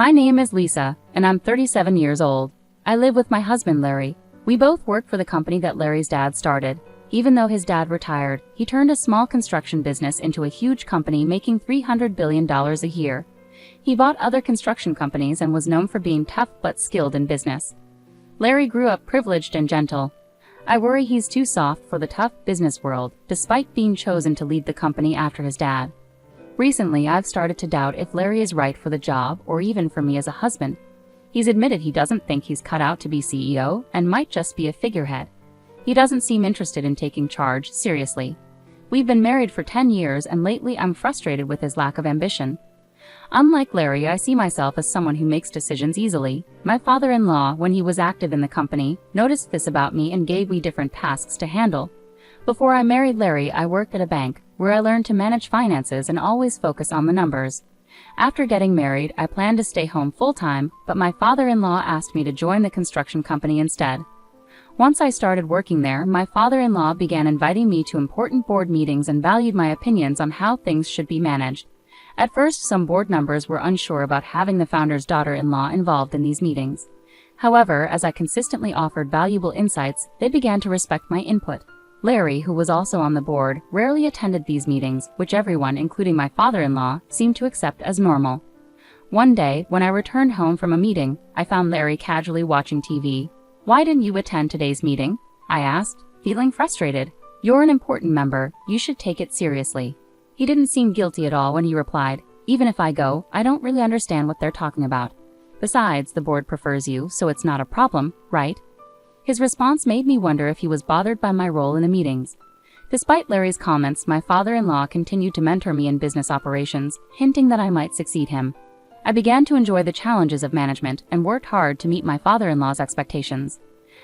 My name is Lisa, and I'm 37 years old. I live with my husband Larry. We both work for the company that Larry's dad started. Even though his dad retired, he turned a small construction business into a huge company making $300 billion a year. He bought other construction companies and was known for being tough but skilled in business. Larry grew up privileged and gentle. I worry he's too soft for the tough business world, despite being chosen to lead the company after his dad. Recently, I've started to doubt if Larry is right for the job or even for me as a husband. He's admitted he doesn't think he's cut out to be CEO and might just be a figurehead. He doesn't seem interested in taking charge seriously. We've been married for 10 years and lately I'm frustrated with his lack of ambition. Unlike Larry, I see myself as someone who makes decisions easily. My father-in-law, when he was active in the company, noticed this about me and gave me different tasks to handle. Before I married Larry, I worked at a bank, where I learned to manage finances and always focus on the numbers. After getting married, I planned to stay home full-time, but my father-in-law asked me to join the construction company instead. Once I started working there, my father-in-law began inviting me to important board meetings and valued my opinions on how things should be managed. At first, some board members were unsure about having the founder's daughter-in-law involved in these meetings. However, as I consistently offered valuable insights, they began to respect my input. Larry, who was also on the board, rarely attended these meetings, which everyone, including my father-in-law, seemed to accept as normal. One day, when I returned home from a meeting, I found Larry casually watching TV. "Why didn't you attend today's meeting?" I asked, feeling frustrated. "You're an important member, you should take it seriously." He didn't seem guilty at all when he replied, "Even if I go, I don't really understand what they're talking about. Besides, the board prefers you, so it's not a problem, right?" His response made me wonder if he was bothered by my role in the meetings. Despite Larry's comments, my father-in-law continued to mentor me in business operations, hinting that I might succeed him. I began to enjoy the challenges of management and worked hard to meet my father-in-law's expectations.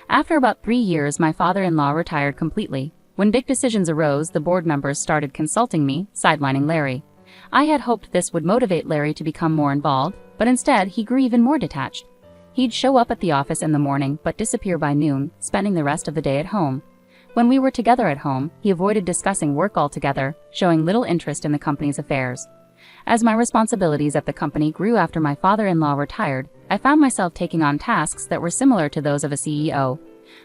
After about 3 years, my father-in-law retired completely. When big decisions arose, the board members started consulting me, sidelining Larry. I had hoped this would motivate Larry to become more involved, but instead he grew even more detached. He'd show up at the office in the morning but disappear by noon, spending the rest of the day at home. When we were together at home, he avoided discussing work altogether, showing little interest in the company's affairs. As my responsibilities at the company grew after my father-in-law retired, I found myself taking on tasks that were similar to those of a CEO.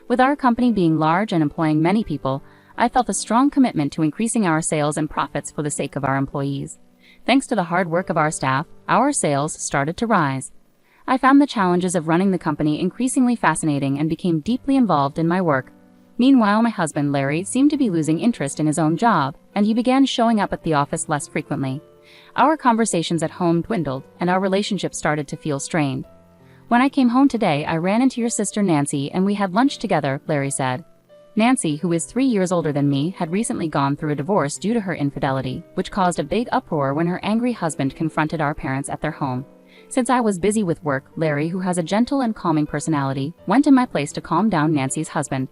With our company being large and employing many people, I felt a strong commitment to increasing our sales and profits for the sake of our employees. Thanks to the hard work of our staff, our sales started to rise. I found the challenges of running the company increasingly fascinating and became deeply involved in my work. Meanwhile, my husband Larry seemed to be losing interest in his own job, and he began showing up at the office less frequently. Our conversations at home dwindled, and our relationship started to feel strained. "When I came home today, I ran into your sister Nancy and we had lunch together," Larry said. Nancy, who is 3 years older than me, had recently gone through a divorce due to her infidelity, which caused a big uproar when her angry husband confronted our parents at their home. Since I was busy with work, Larry, who has a gentle and calming personality, went in my place to calm down Nancy's husband.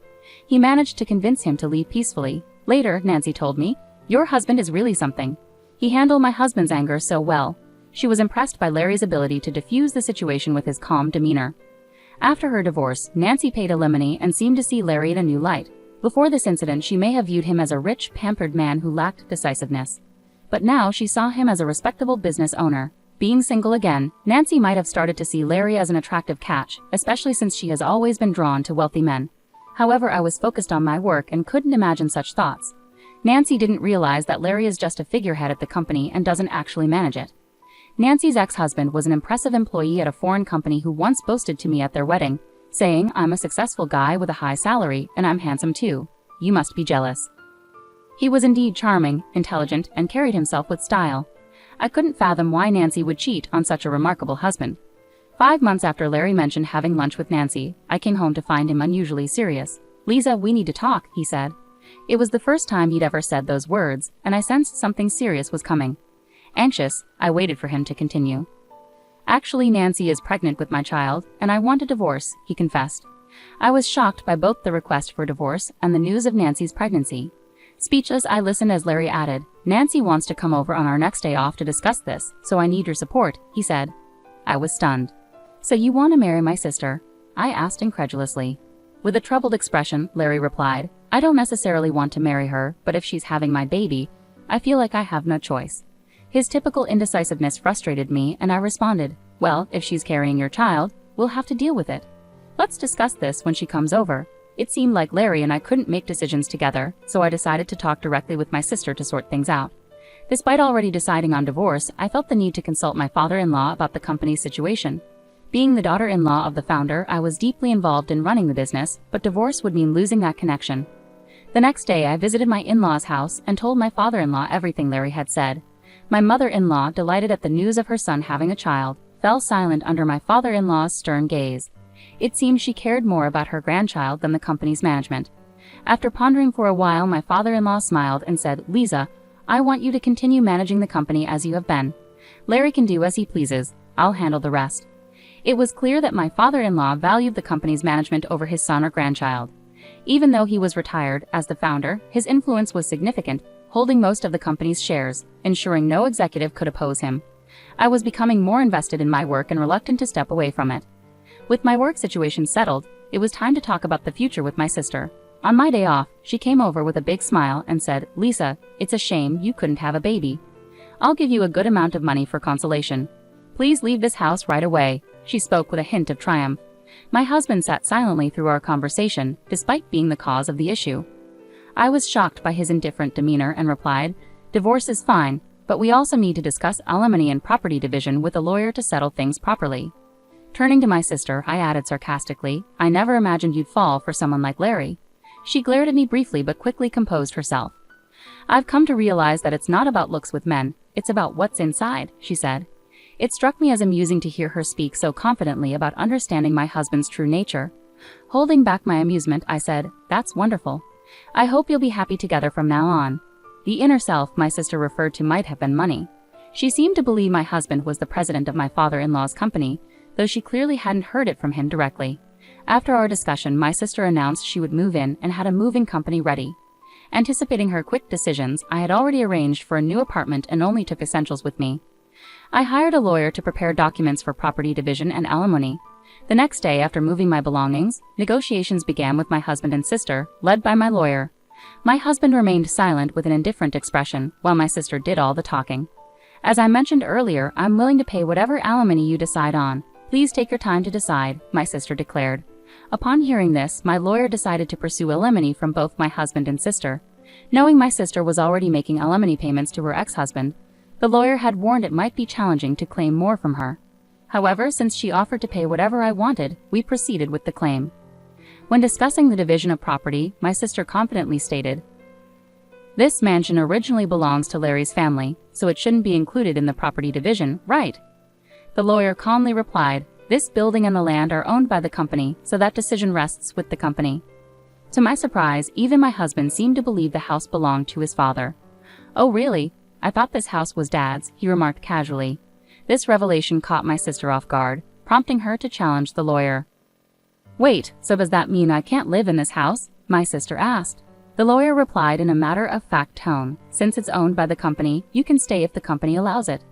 He managed to convince him to leave peacefully. Later, Nancy told me, "Your husband is really something. He handled my husband's anger so well." She was impressed by Larry's ability to diffuse the situation with his calm demeanor. After her divorce, Nancy paid alimony and seemed to see Larry in a new light. Before this incident, she may have viewed him as a rich, pampered man who lacked decisiveness. But now she saw him as a respectable business owner. Being single again, Nancy might have started to see Larry as an attractive catch, especially since she has always been drawn to wealthy men. However, I was focused on my work and couldn't imagine such thoughts. Nancy didn't realize that Larry is just a figurehead at the company and doesn't actually manage it. Nancy's ex-husband was an impressive employee at a foreign company who once boasted to me at their wedding, saying, "I'm a successful guy with a high salary, and I'm handsome too. You must be jealous." He was indeed charming, intelligent, and carried himself with style. I couldn't fathom why Nancy would cheat on such a remarkable husband. 5 months after Larry mentioned having lunch with Nancy, I came home to find him unusually serious. "Lisa, we need to talk," he said. It was the first time he'd ever said those words, and I sensed something serious was coming. Anxious, I waited for him to continue. "Actually, Nancy is pregnant with my child, and I want a divorce," he confessed. I was shocked by both the request for divorce and the news of Nancy's pregnancy. Speechless, I listened as Larry added, "Nancy wants to come over on our next day off to discuss this, so I need your support," he said. I was stunned. "So you want to marry my sister?" I asked incredulously. With a troubled expression, Larry replied, "I don't necessarily want to marry her, but if she's having my baby, I feel like I have no choice." His typical indecisiveness frustrated me, and I responded, Well, if she's carrying your child, we'll have to deal with it. Let's discuss this when she comes over. It seemed like Larry and I couldn't make decisions together, so I decided to talk directly with my sister to sort things out. Despite already deciding on divorce, I felt the need to consult my father-in-law about the company's situation. Being the daughter-in-law of the founder, I was deeply involved in running the business, but divorce would mean losing that connection. The next day, I visited my in-law's house and told my father-in-law everything Larry had said. My mother-in-law, delighted at the news of her son having a child, fell silent under my father-in-law's stern gaze. It seemed she cared more about her grandchild than the company's management. After pondering for a while, my father-in-law smiled and said, "Lisa, I want you to continue managing the company as you have been. Larry can do as he pleases. I'll handle the rest." It was clear that my father-in-law valued the company's management over his son or grandchild. Even though he was retired as the founder, his influence was significant, holding most of the company's shares, ensuring no executive could oppose him. I was becoming more invested in my work and reluctant to step away from it. With my work situation settled, it was time to talk about the future with my sister. On my day off, she came over with a big smile and said, "Lisa, it's a shame you couldn't have a baby. I'll give you a good amount of money for consolation. Please leave this house right away." She spoke with a hint of triumph. My husband sat silently through our conversation, despite being the cause of the issue. I was shocked by his indifferent demeanor and replied, "Divorce is fine, but we also need to discuss alimony and property division with a lawyer to settle things properly." Turning to my sister, I added sarcastically, "I never imagined you'd fall for someone like Larry." She glared at me briefly but quickly composed herself. "I've come to realize that it's not about looks with men, it's about what's inside," she said. It struck me as amusing to hear her speak so confidently about understanding my husband's true nature. Holding back my amusement, I said, "That's wonderful. I hope you'll be happy together from now on." The inner self my sister referred to might have been money. She seemed to believe my husband was the president of my father-in-law's company, though she clearly hadn't heard it from him directly. After our discussion, my sister announced she would move in and had a moving company ready. Anticipating her quick decisions, I had already arranged for a new apartment and only took essentials with me. I hired a lawyer to prepare documents for property division and alimony. The next day, after moving my belongings, negotiations began with my husband and sister, led by my lawyer. My husband remained silent with an indifferent expression, while my sister did all the talking. "As I mentioned earlier, I'm willing to pay whatever alimony you decide on. Please take your time to decide," my sister declared. Upon hearing this, my lawyer decided to pursue alimony from both my husband and sister. Knowing my sister was already making alimony payments to her ex-husband, the lawyer had warned it might be challenging to claim more from her. However, since she offered to pay whatever I wanted, we proceeded with the claim. When discussing the division of property, my sister confidently stated, "This mansion originally belongs to Larry's family, so it shouldn't be included in the property division, right?" The lawyer calmly replied, "This building and the land are owned by the company, so that decision rests with the company." To my surprise, even my husband seemed to believe the house belonged to his father. "Oh really? I thought this house was Dad's," he remarked casually. This revelation caught my sister off guard, prompting her to challenge the lawyer. "Wait, so does that mean I can't live in this house?" my sister asked. The lawyer replied in a matter-of-fact tone, "Since it's owned by the company, you can stay if the company allows it."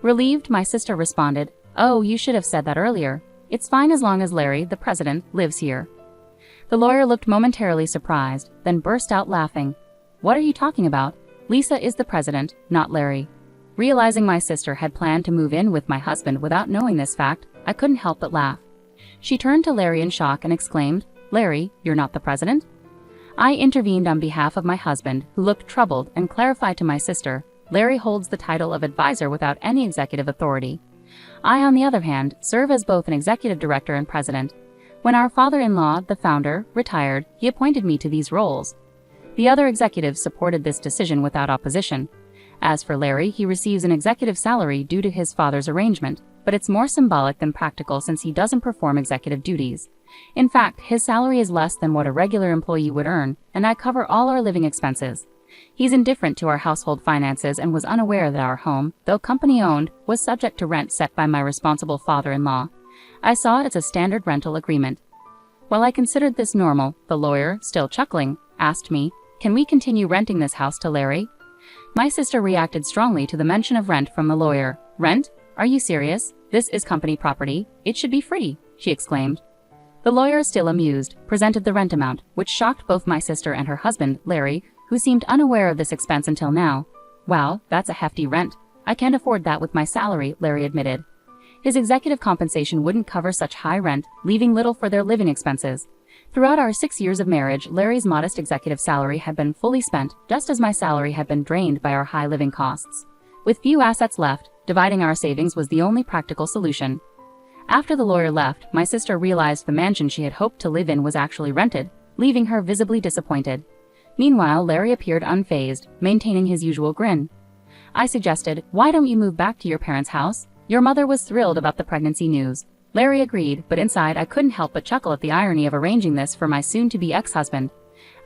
Relieved, my sister responded, "Oh, you should have said that earlier. It's fine as long as Larry, the president, lives here." The lawyer looked momentarily surprised, then burst out laughing. "What are you talking about? Lisa is the president, not Larry." Realizing my sister had planned to move in with my husband without knowing this fact, I couldn't help but laugh. She turned to Larry in shock and exclaimed, "Larry, you're not the president?" I intervened on behalf of my husband, who looked troubled, and clarified to my sister, "Larry holds the title of advisor without any executive authority. I, on the other hand, serve as both an executive director and president. When our father-in-law, the founder, retired, he appointed me to these roles. The other executives supported this decision without opposition. As for Larry, he receives an executive salary due to his father's arrangement, but it's more symbolic than practical since he doesn't perform executive duties. In fact, his salary is less than what a regular employee would earn, and I cover all our living expenses. He's indifferent to our household finances and was unaware that our home, though company-owned, was subject to rent set by my responsible father-in-law. I saw it as a standard rental agreement. While I considered this normal, the lawyer, still chuckling, asked me, "Can we continue renting this house to Larry?" My sister reacted strongly to the mention of rent from the lawyer. "Rent? Are you serious? This is company property. It should be free," she exclaimed. The lawyer, still amused, presented the rent amount, which shocked both my sister and her husband, Larry, who seemed unaware of this expense until now. "Wow, that's a hefty rent. I can't afford that with my salary," Larry admitted. His executive compensation wouldn't cover such high rent, leaving little for their living expenses. Throughout our 6 years of marriage, Larry's modest executive salary had been fully spent, just as my salary had been drained by our high living costs. With few assets left, dividing our savings was the only practical solution. After the lawyer left, my sister realized the mansion she had hoped to live in was actually rented, leaving her visibly disappointed. Meanwhile, Larry appeared unfazed, maintaining his usual grin. I suggested, "Why don't you move back to your parents' house? Your mother was thrilled about the pregnancy news." Larry agreed, but inside I couldn't help but chuckle at the irony of arranging this for my soon-to-be ex-husband.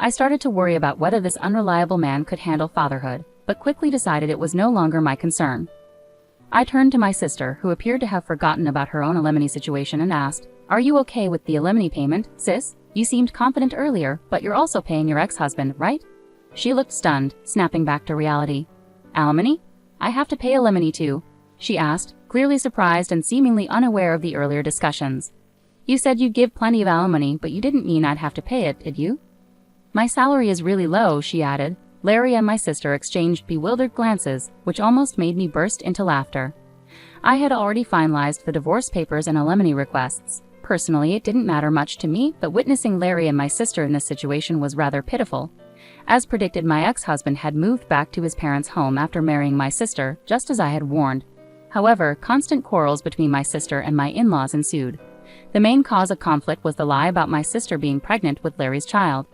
I started to worry about whether this unreliable man could handle fatherhood, but quickly decided it was no longer my concern. I turned to my sister, who appeared to have forgotten about her own alimony situation, and asked, "Are you okay with the alimony payment, sis? You seemed confident earlier, but you're also paying your ex-husband, right?" She looked stunned, snapping back to reality. "Alimony? I have to pay alimony too?" she asked, clearly surprised and seemingly unaware of the earlier discussions. "You said you'd give plenty of alimony, but you didn't mean I'd have to pay it, did you?" "My salary is really low," she added. Larry and my sister exchanged bewildered glances, which almost made me burst into laughter. I had already finalized the divorce papers and alimony requests. Personally, it didn't matter much to me, but witnessing Larry and my sister in this situation was rather pitiful. As predicted, my ex-husband had moved back to his parents' home after marrying my sister, just as I had warned. However, constant quarrels between my sister and my in-laws ensued. The main cause of conflict was the lie about my sister being pregnant with Larry's child.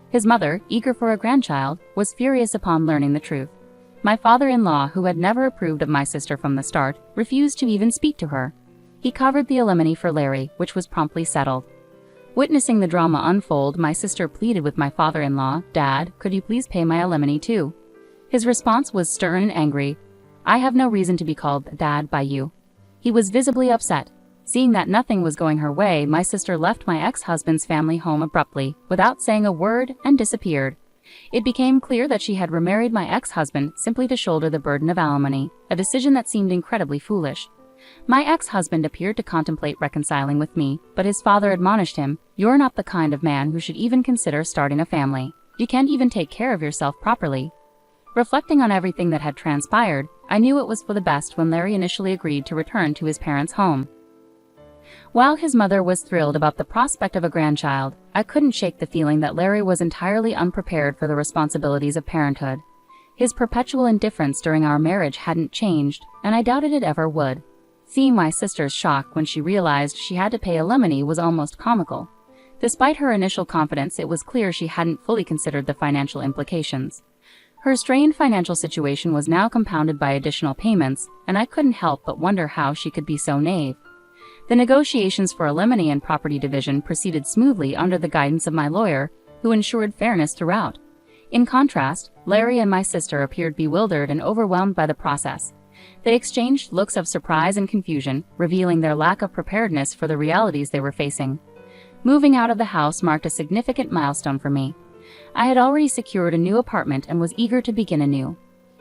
His mother, eager for a grandchild, was furious upon learning the truth. My father-in-law, who had never approved of my sister from the start, refused to even speak to her. He covered the alimony for Larry, which was promptly settled. Witnessing the drama unfold, my sister pleaded with my father-in-law, "Dad, could you please pay my alimony too?" His response was stern and angry. "I have no reason to be called Dad by you." He was visibly upset. Seeing that nothing was going her way, my sister left my ex-husband's family home abruptly, without saying a word, and disappeared. It became clear that she had remarried my ex-husband simply to shoulder the burden of alimony, a decision that seemed incredibly foolish. My ex-husband appeared to contemplate reconciling with me, but his father admonished him, "You're not the kind of man who should even consider starting a family. You can't even take care of yourself properly." Reflecting on everything that had transpired, I knew it was for the best when Larry initially agreed to return to his parents' home. While his mother was thrilled about the prospect of a grandchild, I couldn't shake the feeling that Larry was entirely unprepared for the responsibilities of parenthood. His perpetual indifference during our marriage hadn't changed, and I doubted it ever would. Seeing my sister's shock when she realized she had to pay alimony was almost comical. Despite her initial confidence, it was clear she hadn't fully considered the financial implications. Her strained financial situation was now compounded by additional payments, and I couldn't help but wonder how she could be so naive. The negotiations for alimony and property division proceeded smoothly under the guidance of my lawyer, who ensured fairness throughout. In contrast, Larry and my sister appeared bewildered and overwhelmed by the process. They exchanged looks of surprise and confusion, revealing their lack of preparedness for the realities they were facing. Moving out of the house marked a significant milestone for me. I had already secured a new apartment and was eager to begin anew.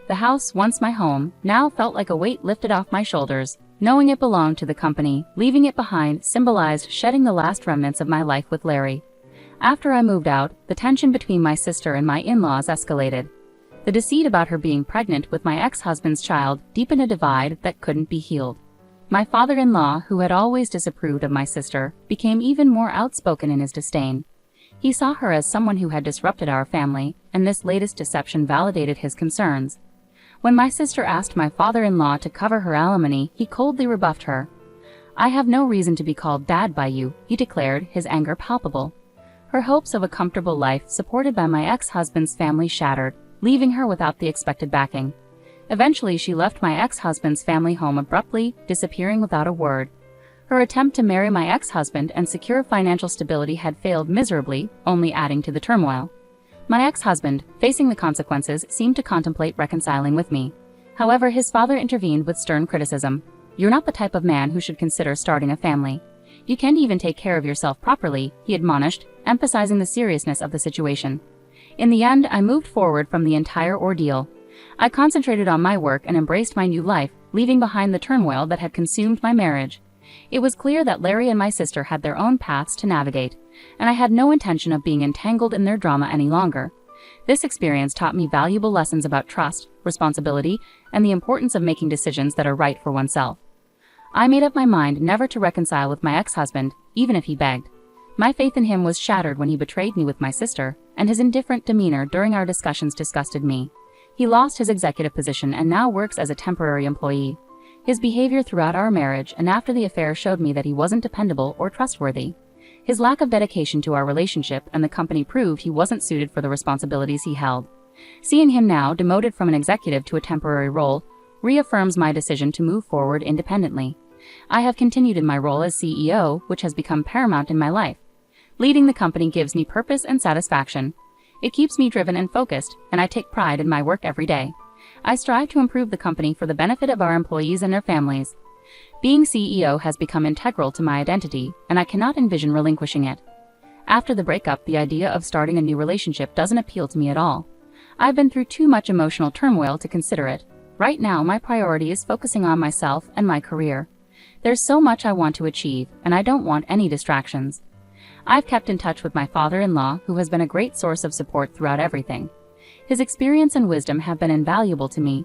The house, once my home, now felt like a weight lifted off my shoulders. Knowing it belonged to the company, leaving it behind symbolized shedding the last remnants of my life with Larry. After I moved out, the tension between my sister and my in-laws escalated. The deceit about her being pregnant with my ex-husband's child deepened a divide that couldn't be healed. My father-in-law, who had always disapproved of my sister, became even more outspoken in his disdain. He saw her as someone who had disrupted our family, and this latest deception validated his concerns. When my sister asked my father-in-law to cover her alimony, he coldly rebuffed her. "I have no reason to be called Dad by you," he declared, his anger palpable. Her hopes of a comfortable life supported by my ex-husband's family shattered, leaving her without the expected backing. Eventually, she left my ex-husband's family home abruptly, disappearing without a word. Her attempt to marry my ex-husband and secure financial stability had failed miserably, only adding to the turmoil. My ex-husband, facing the consequences, seemed to contemplate reconciling with me. However, his father intervened with stern criticism. "You're not the type of man who should consider starting a family. You can't even take care of yourself properly," he admonished, emphasizing the seriousness of the situation. In the end, I moved forward from the entire ordeal. I concentrated on my work and embraced my new life, leaving behind the turmoil that had consumed my marriage. It was clear that Larry and my sister had their own paths to navigate, and I had no intention of being entangled in their drama any longer. This experience taught me valuable lessons about trust, responsibility, and the importance of making decisions that are right for oneself. I made up my mind never to reconcile with my ex-husband, even if he begged. My faith in him was shattered when he betrayed me with my sister, and his indifferent demeanor during our discussions disgusted me. He lost his executive position and now works as a temporary employee. His behavior throughout our marriage and after the affair showed me that he wasn't dependable or trustworthy. His lack of dedication to our relationship and the company proved he wasn't suited for the responsibilities he held. Seeing him now demoted from an executive to a temporary role reaffirms my decision to move forward independently. I have continued in my role as CEO, which has become paramount in my life. Leading the company gives me purpose and satisfaction. It keeps me driven and focused, and I take pride in my work every day. I strive to improve the company for the benefit of our employees and their families. Being CEO has become integral to my identity, and I cannot envision relinquishing it. After the breakup, the idea of starting a new relationship doesn't appeal to me at all. I've been through too much emotional turmoil to consider it. Right now, my priority is focusing on myself and my career. There's so much I want to achieve, and I don't want any distractions. I've kept in touch with my father-in-law, who has been a great source of support throughout everything. His experience and wisdom have been invaluable to me.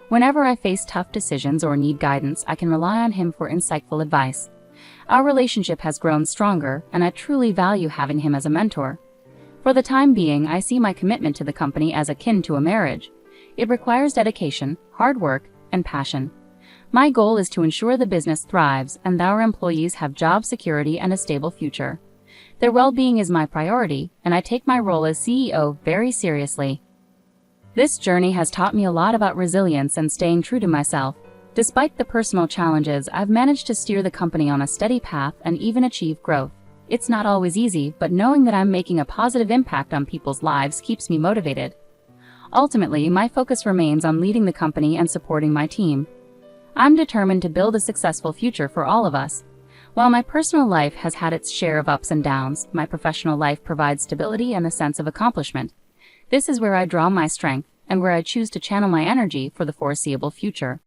Whenever I face tough decisions or need guidance, I can rely on him for insightful advice. Our relationship has grown stronger, and I truly value having him as a mentor. For the time being, I see my commitment to the company as akin to a marriage. It requires dedication, hard work, and passion. My goal is to ensure the business thrives and our employees have job security and a stable future. Their well-being is my priority, and I take my role as CEO very seriously. This journey has taught me a lot about resilience and staying true to myself. Despite the personal challenges, I've managed to steer the company on a steady path and even achieve growth. It's not always easy, but knowing that I'm making a positive impact on people's lives keeps me motivated. Ultimately, my focus remains on leading the company and supporting my team. I'm determined to build a successful future for all of us. While my personal life has had its share of ups and downs, my professional life provides stability and a sense of accomplishment. This is where I draw my strength and where I choose to channel my energy for the foreseeable future.